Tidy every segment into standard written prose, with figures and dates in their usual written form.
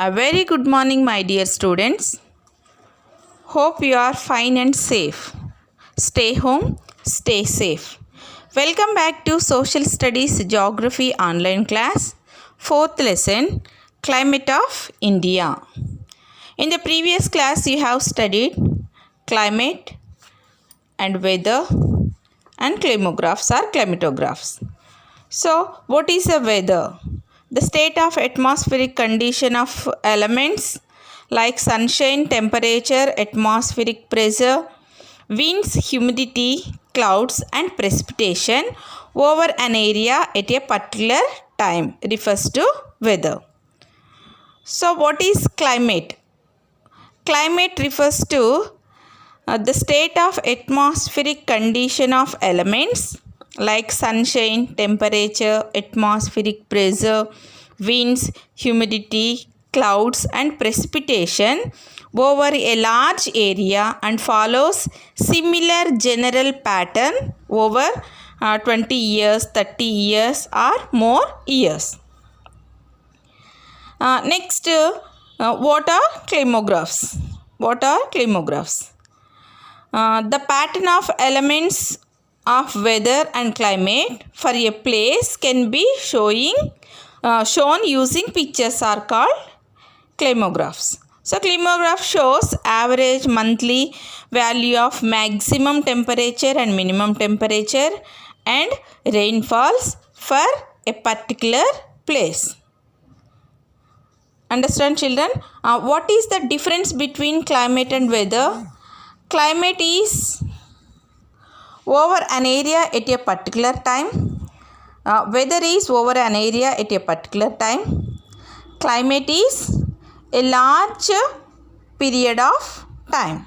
A very good morning, my dear students. Hope you are fine and safe. Stay home, stay safe. Welcome back to Social Studies Geography online class, 4th lesson, Climate of India. In the previous class, you have studied climate and weather and climographs or climatographs. So, what is the weather? The state of atmospheric condition of elements like sunshine, temperature, atmospheric pressure, winds, humidity, clouds and precipitation over an area at a particular time refers to weather. So, what is climate? Climate refers to the state of atmospheric condition of elements like sunshine, temperature, atmospheric pressure, winds, humidity, clouds and precipitation over a large area and follows similar general pattern over 20 years, 30 years or more years. Next, what are climographs? What are climographs? The pattern of elements of weather and climate for a place can be shown using pictures are called climographs. So, climograph shows average monthly value of maximum temperature and minimum temperature and rainfalls for a particular place. Understand, children? What is the difference between climate and weather? Climate is over an area at a particular time. Weather is over an area at a particular time. Climate is a large period of time.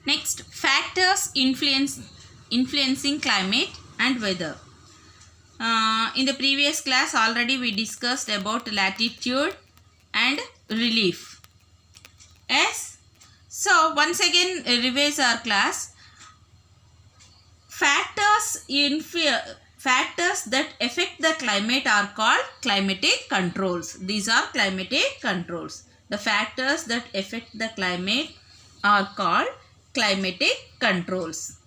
Next, factors influencing climate and weather. In the previous class already we discussed about latitude and relief. Yes. So, once again revise our class. Factors that affect the climate are called climatic controls. These are climatic controls. The factors that affect the climate are called climatic controls.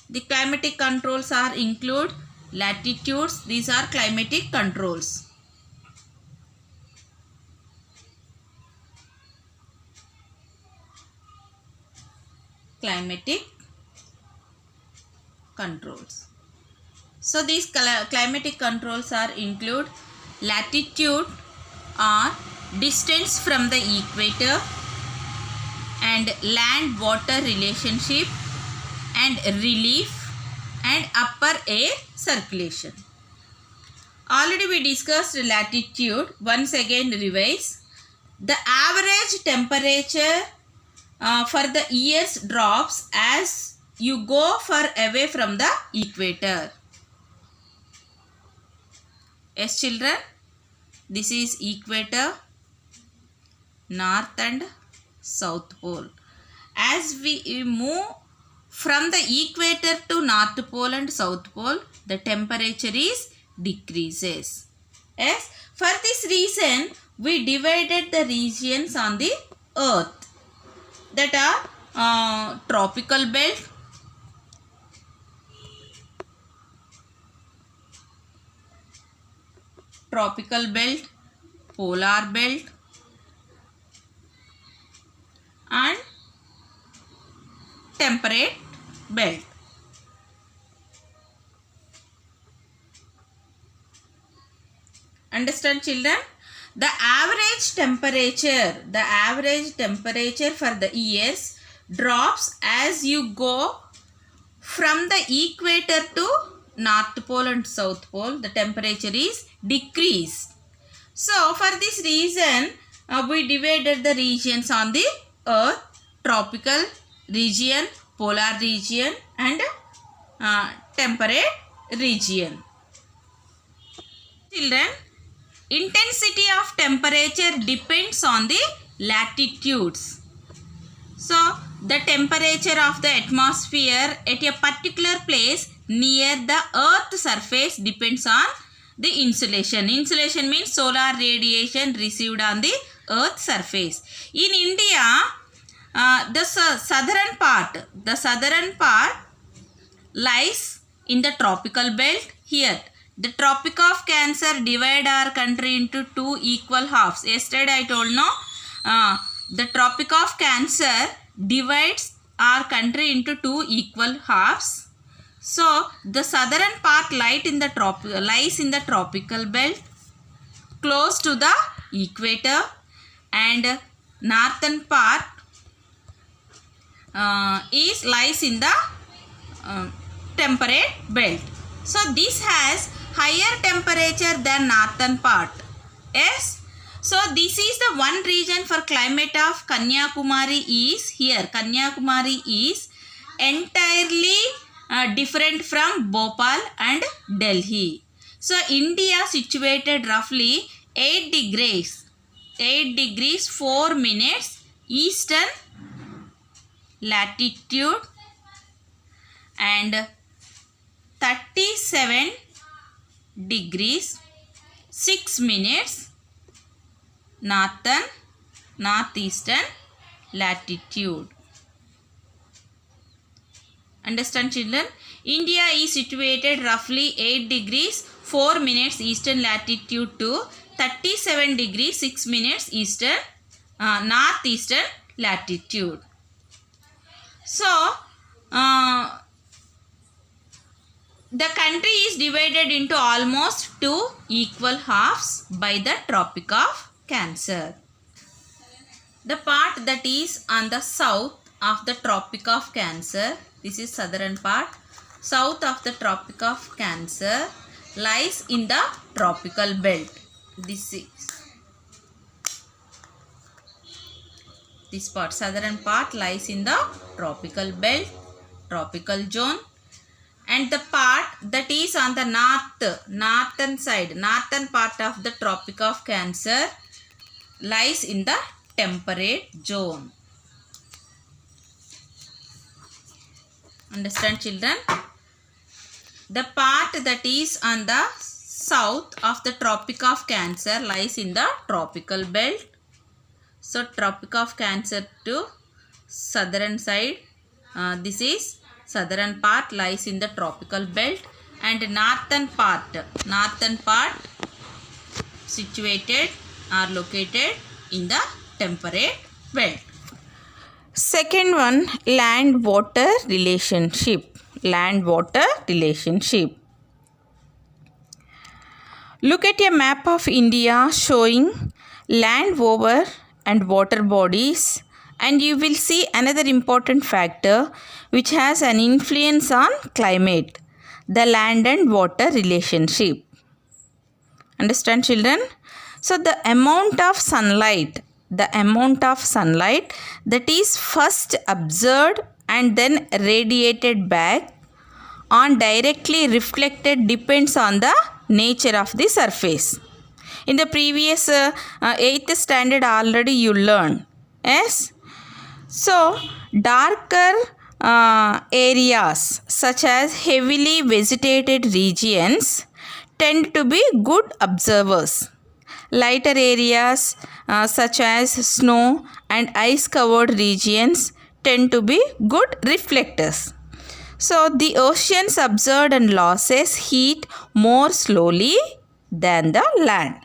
The climatic controls are include latitudes. These are climatic controls. Climatic controls. So, these climatic controls are include latitude or distance from the equator and land-water relationship and relief and upper air circulation. Already we discussed latitude. Once again revise. The average temperature for the years drops as you go far away from the equator. Yes, children, this is equator, north and south pole. As we move from the equator to north pole and south pole, the temperature is decreases. Yes, for this reason we divided the regions on the earth that are tropical belt, polar belt and temperate belt. Understand, children? The average temperature for the years drops as you go from the equator to north pole and south pole. The temperature is decreased. So, for this reason, we divided the regions on the earth: tropical region, polar region and temperate region. Children, intensity of temperature depends on the latitudes. So, the temperature of the atmosphere at a particular place near the earth surface depends on the insolation. Insolation means solar radiation received on the Earth's surface. In India, the southern part lies in the tropical belt. Here, the Tropic of Cancer divide our country into two equal halves. Yesterday I told no, the Tropic of Cancer divides our country into two equal halves. So the southern part lies in the tropical belt close to the equator, and northern part lies in the temperate belt. So this has higher temperature than northern part. Yes. So this is the one region for climate of Kanyakumari is here. Kanyakumari is entirely different from Bhopal and Delhi. So India situated roughly 8 degrees 4 minutes eastern latitude and 37 degrees 6 minutes northeastern latitude. Understand, children? India is situated roughly 8 degrees 4 minutes eastern latitude to 37 degrees 6 minutes eastern northeastern latitude. So the country is divided into almost two equal halves by the Tropic of Cancer. The part that is on the south of the Tropic of Cancer, this is southern part, south of the Tropic of Cancer lies in the tropical belt. This part, southern part lies in the tropical belt, tropical zone, and the part that is on the northern side, northern part of the Tropic of Cancer lies in the temperate zone. Understand, children? The part that is on the south of the Tropic of Cancer lies in the tropical belt. So Tropic of Cancer to southern side, this is southern part lies in the tropical belt, and northern part situated or located in the temperate belt. Second one, land-water relationship. Land-water relationship. Look at a map of India showing land over and water bodies, and you will see another important factor which has an influence on climate, the land and water relationship. Understand, children? So the amount of sunlight that is first observed and then radiated back on directly reflected depends on the nature of the surface. In the previous 8th standard already you learned. Yes. So darker areas such as heavily vegetated regions tend to be good observers. Lighter areas such as snow and ice covered regions tend to be good reflectors. So the oceans observed and loses heat more slowly than the land.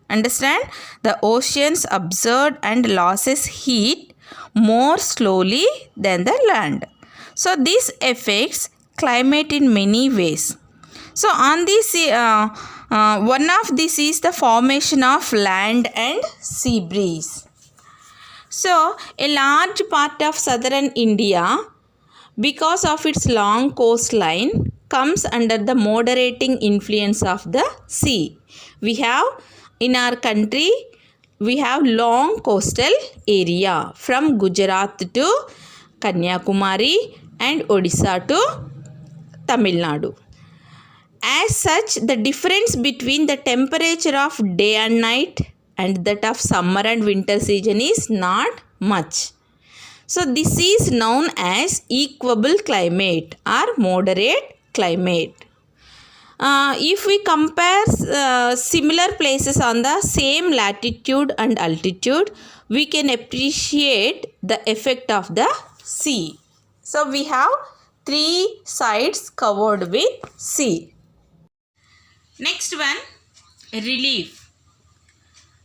Understand? The oceans observed and loses heat more slowly than the land. So this affects climate in many ways. So on this one of this is the formation of land and sea breeze. So a large part of southern India, because of its long coastline, comes under the moderating influence of the sea. We have in our country, we have long coastal area from Gujarat to Kanyakumari and Odisha to Tamil Nadu. As such, the difference between the temperature of day and night and that of summer and winter season is not much. So this is known as equable climate or moderate climate. if we compare similar places on the same latitude and altitude, we can appreciate the effect of the sea. So we have three sides covered with sea. Next one, relief.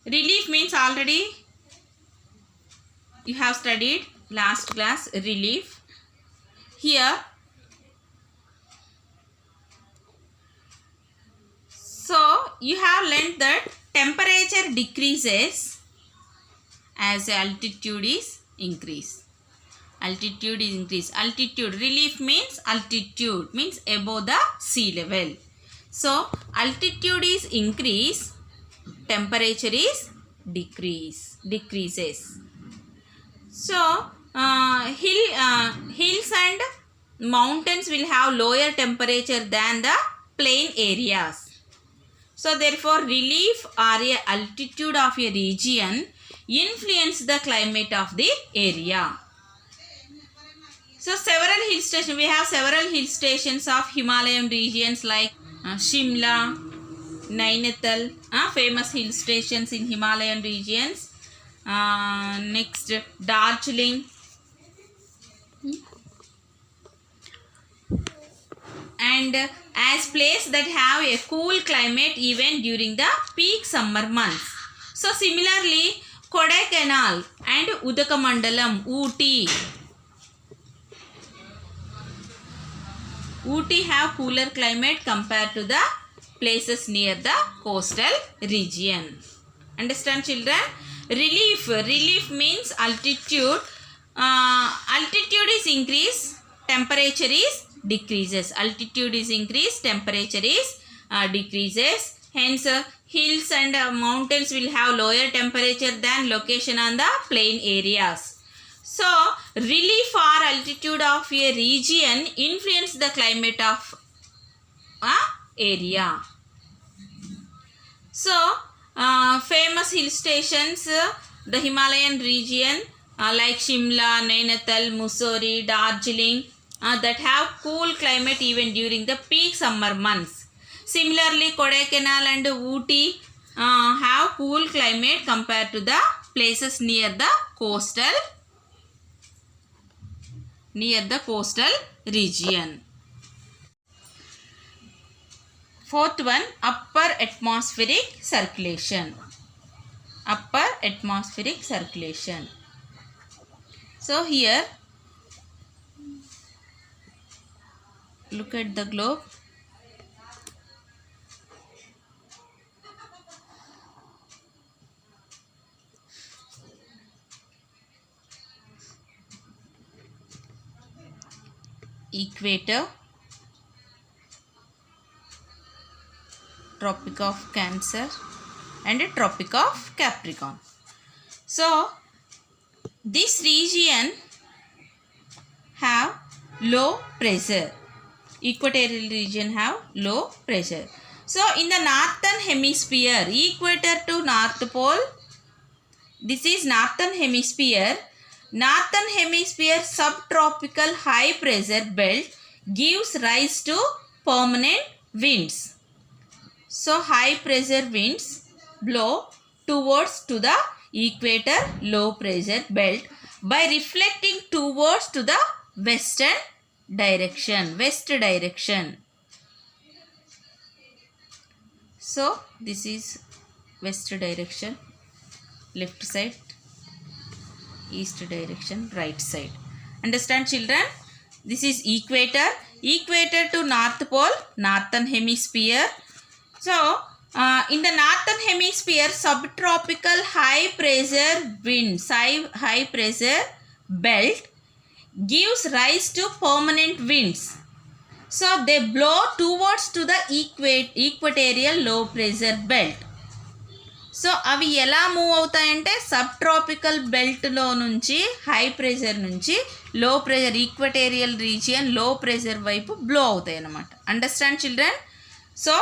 Relief means already you have studied last class relief. Here, so you have learnt that temperature decreases as altitude is increased. Altitude is increased. Altitude, relief means altitude, means above the sea level. So altitude is increase, temperature is decreases. So hills and mountains will have lower temperature than the plain areas. So therefore relief or a altitude of a region influence the climate of the area. So several hill stations, we have several hill stations of Himalayan regions like Shimla, Nainital, famous hill stations in Himalayan regions. Next, Darjeeling. And as place that have a cool climate even during the peak summer months. So similarly, Kodaikanal and Udakamandalam, Ooty. Ooty have cooler climate compared to the places near the coastal region. Understand, children? Relief means altitude. Altitude is increased, temperature is decreases. Altitude is increased, temperature is decreases. Hence, hills and mountains will have lower temperature than location on the plain areas. So, relief or altitude of a region influence the climate of area. So, famous hill stations, the Himalayan region like Shimla, Nainital, Mussoorie, Darjeeling that have cool climate even during the peak summer months. Similarly, Kodaikanal and Ooty have cool climate compared to the places near the coastal region. Fourth one, upper atmospheric circulation. Upper atmospheric circulation. So here, look at the globe. Equator, Tropic of Cancer and Tropic of Capricorn. So this region have low pressure. Equatorial region have low pressure. So in the northern hemisphere, equator to north pole, this is northern hemisphere. Northern hemisphere subtropical high pressure belt gives rise to permanent winds. So high pressure winds blow towards to the equator low pressure belt by reflecting towards to the western direction, west direction. So this is west direction, left side, east direction, right side. Understand, children? This is equator. Equator to north pole, northern hemisphere. So in the northern hemisphere, subtropical high pressure winds, high pressure belt gives rise to permanent winds. So they blow towards to the equatorial low pressure belt. So అవి ఎలా move అవుతాయంటే sub tropical బెల్ట్లో నుంచి high pressure నుంచి low pressure equatorial region low pressure వైపు blow అవుతాయి అన్నమాట. Understand children? So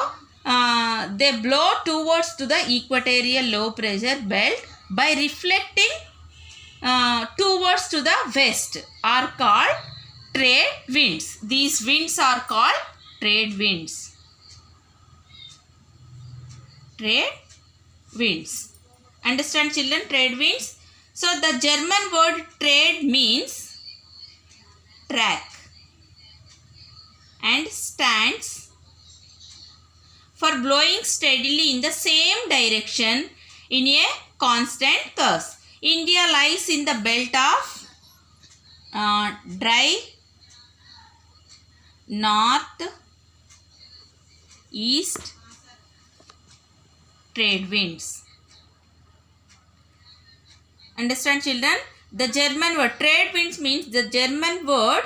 they blow towards to the equatorial low pressure belt by reflecting towards to the west are called trade winds. These winds are called trade winds. Trade winds. Understand children? Trade winds. So the German word trade means track and stands for blowing steadily in the same direction in a constant course. India lies in the belt of dry north east trade winds. Understand children? The German word trade winds means the German word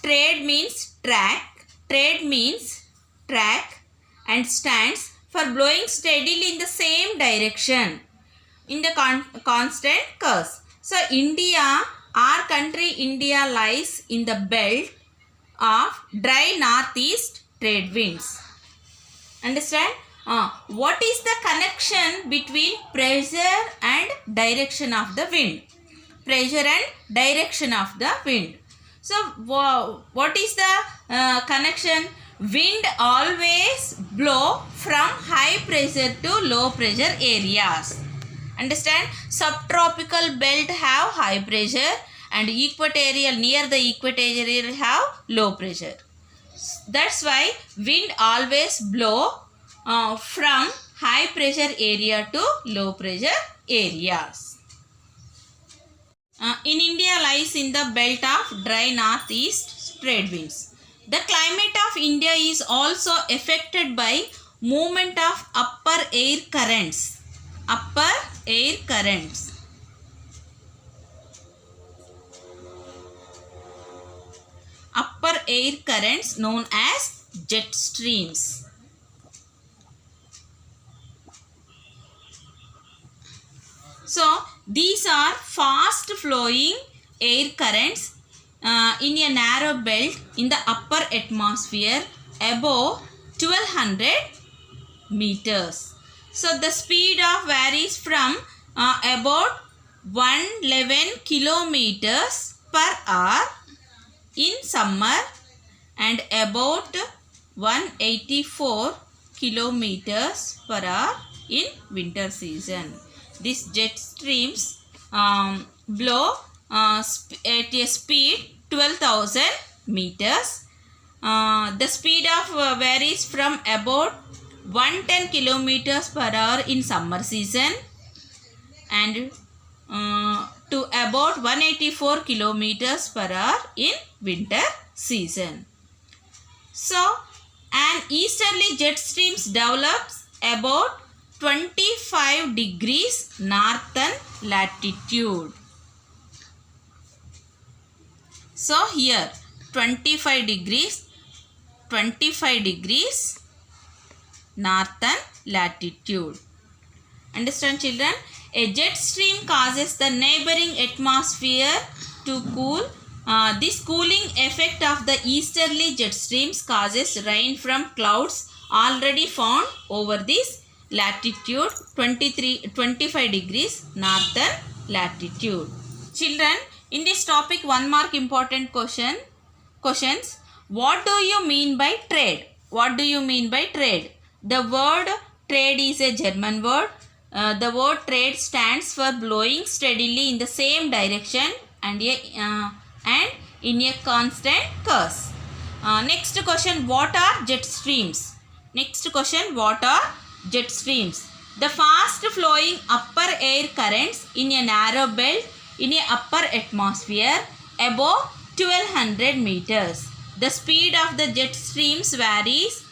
trade means track, trade means track and stands for blowing steadily in the same direction in the constant course. So India, our country India lies in the belt of dry northeast trade winds. Understand? What is the connection between pressure and direction of the wind? Pressure and direction of the wind. So what is the connection? Wind always blow from high pressure to low pressure areas. Understand? Subtropical belt have high pressure and equatorial, near the equatorial have low pressure. That's why wind always blow from high pressure area to low pressure areas. In India lies in the belt of dry northeast trade winds. The climate of India is also affected by movement of upper air currents. Upper air currents. Upper air currents known as jet streams. So these are fast flowing air currents in a narrow belt in the upper atmosphere above 1200 meters. So the speed of varies from about 111 kilometers per hour in summer and about 184 kilometers per hour in winter season. These jet streams blow at a speed 12,000 meters. The speed of varies from about 110 kilometers per hour in summer season and to about 184 kilometers per hour in winter season. So an easterly jet streams develops about 25 degrees northern latitude. So here 25 degrees northern latitude. Understand children? A jet stream causes the neighboring atmosphere to cool. This cooling effect of the easterly jet streams causes rain from clouds already found over this latitude 25 degrees northern latitude. Children, in this topic 1 mark important questions. What do you mean by trade? What do you mean by trade? The word trade is a German word. The word trade stands for blowing steadily in the same direction and in a constant course. Next question, what are jet streams? Next question, what are jet streams? The fast flowing upper air currents in a narrow belt in a upper atmosphere above 1200 meters. The speed of the jet streams varies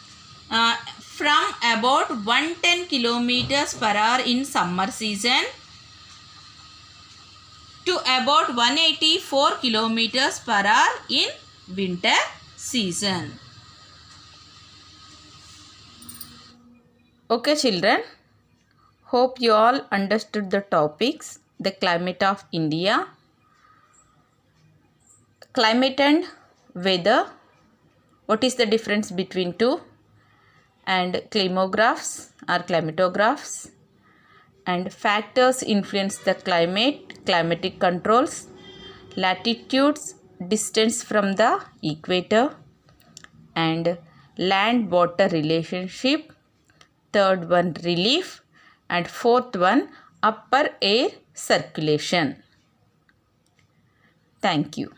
from about 110 kilometers per hour in summer season to about 184 kilometers per hour in winter season. Okay children, hope you all understood the topics. The climate of India, climate and weather, what is the difference between two, and climographs or climatographs, and factors influence the climate, climatic controls, latitudes, distance from the equator, and land water relationship, third one relief, and fourth one upper air circulation. Thank you.